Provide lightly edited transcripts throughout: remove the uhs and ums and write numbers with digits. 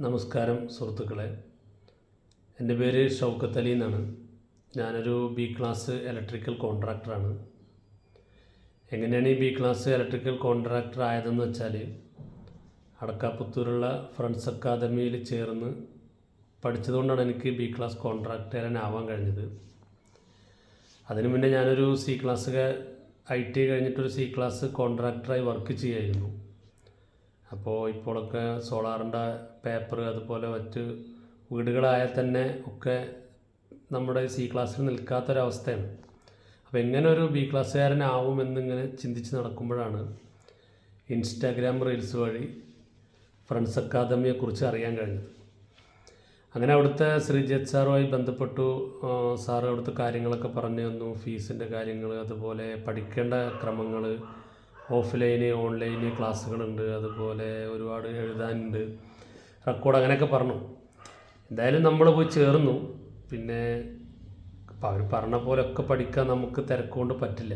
നമസ്കാരം സുഹൃത്തുക്കളെ, എൻ്റെ പേര് ഷൗക്കത്ത് അലി എന്നാണ്. ഞാനൊരു ബി ക്ലാസ് ഇലക്ട്രിക്കൽ കോൺട്രാക്ടറാണ്. എങ്ങനെയാണ് ഈ ബി ക്ലാസ് ഇലക്ട്രിക്കൽ കോൺട്രാക്ടർ ആയതെന്ന് വെച്ചാൽ, അടക്കാപുത്തൂരുള്ള ഫ്രണ്ട്സ് അക്കാദമിയിൽ ചേർന്ന് പഠിച്ചതുകൊണ്ടാണ് എനിക്ക് ബി ക്ലാസ് കോൺട്രാക്ടറാവാൻ കഴിഞ്ഞത്. അതിനു മുന്നേ ഞാനൊരു സി ക്ലാസ് IT കഴിഞ്ഞിട്ടൊരു സി ക്ലാസ് കോൺട്രാക്ടറായി വർക്ക് ചെയ്യായിരുന്നു. അപ്പോൾ ഇപ്പോഴൊക്കെ സോളാറിൻ്റെ പേപ്പർ അതുപോലെ മറ്റ് വീടുകളായാൽ തന്നെ ഒക്കെ നമ്മുടെ സി ക്ലാസ്സിൽ നിൽക്കാത്തൊരവസ്ഥയാണ്. അപ്പോൾ എങ്ങനെ ഒരു ബി ക്ലാസ്സുകാരനാവുമെന്നിങ്ങനെ ചിന്തിച്ച് നടക്കുമ്പോഴാണ് ഇൻസ്റ്റാഗ്രാം റീൽസ് വഴി ഫ്രണ്ട്സ് അക്കാദമിയെക്കുറിച്ച് അറിയാൻ കഴിഞ്ഞത്. അങ്ങനെ അവിടുത്തെ ശ്രീജിത്ത് സാറുമായി ബന്ധപ്പെട്ടു. സാറ് അവിടുത്തെ കാര്യങ്ങളൊക്കെ പറഞ്ഞു തന്നു, ഫീസിൻ്റെ കാര്യങ്ങൾ, അതുപോലെ പഠിക്കേണ്ട ക്രമങ്ങൾ, ഓഫ്ലൈന് ഓൺലൈന് ക്ലാസ്സുകളുണ്ട്, അതുപോലെ ഒരുപാട് എഴുതാനുണ്ട്, റെക്കോർഡ്, അങ്ങനെയൊക്കെ പറഞ്ഞു. എന്തായാലും നമ്മൾ പോയി ചേർന്നു. പിന്നെ അവർ പറഞ്ഞ പോലെയൊക്കെ പഠിക്കാൻ നമുക്ക് തിരക്കുകൊണ്ട് പറ്റില്ല.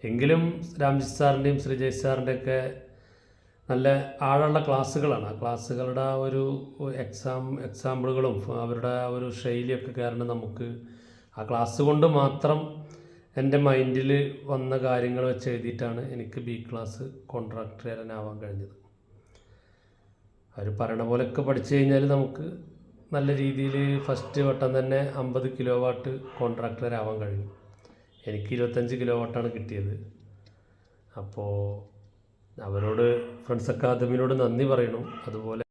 എങ്കിലും രാംജിത്ത് സാറിൻ്റെയും ശ്രീജയ് സാറിൻ്റെയൊക്കെ നല്ല ആഴമുള്ള ക്ലാസ്സുകളാണ്. ആ ക്ലാസ്സുകളുടെ ആ ഒരു എക്സാമ്പിളുകളും അവരുടെ ആ ഒരു ശൈലിയൊക്കെ കാരണം നമുക്ക് ആ ക്ലാസ് കൊണ്ട് മാത്രം എൻ്റെ മൈൻഡിൽ വന്ന കാര്യങ്ങൾ വെച്ച് എഴുതിയിട്ടാണ് എനിക്ക് ബി ക്ലാസ് കോൺട്രാക്ടറാവാൻ കഴിഞ്ഞത്. അവർ പറയണ പോലെയൊക്കെ പഠിച്ചു കഴിഞ്ഞാൽ നമുക്ക് നല്ല രീതിയിൽ ഫസ്റ്റ് വട്ടം തന്നെ 50 കിലോവാട്ട് കോൺട്രാക്ടറാവാൻ കഴിയും. എനിക്ക് 25 കിലോവാട്ടാണ് കിട്ടിയത്. അപ്പോൾ അവരോട് ഫ്രണ്ട്സ് അക്കാദമിയോട് നന്ദി പറയണം. അതുപോലെ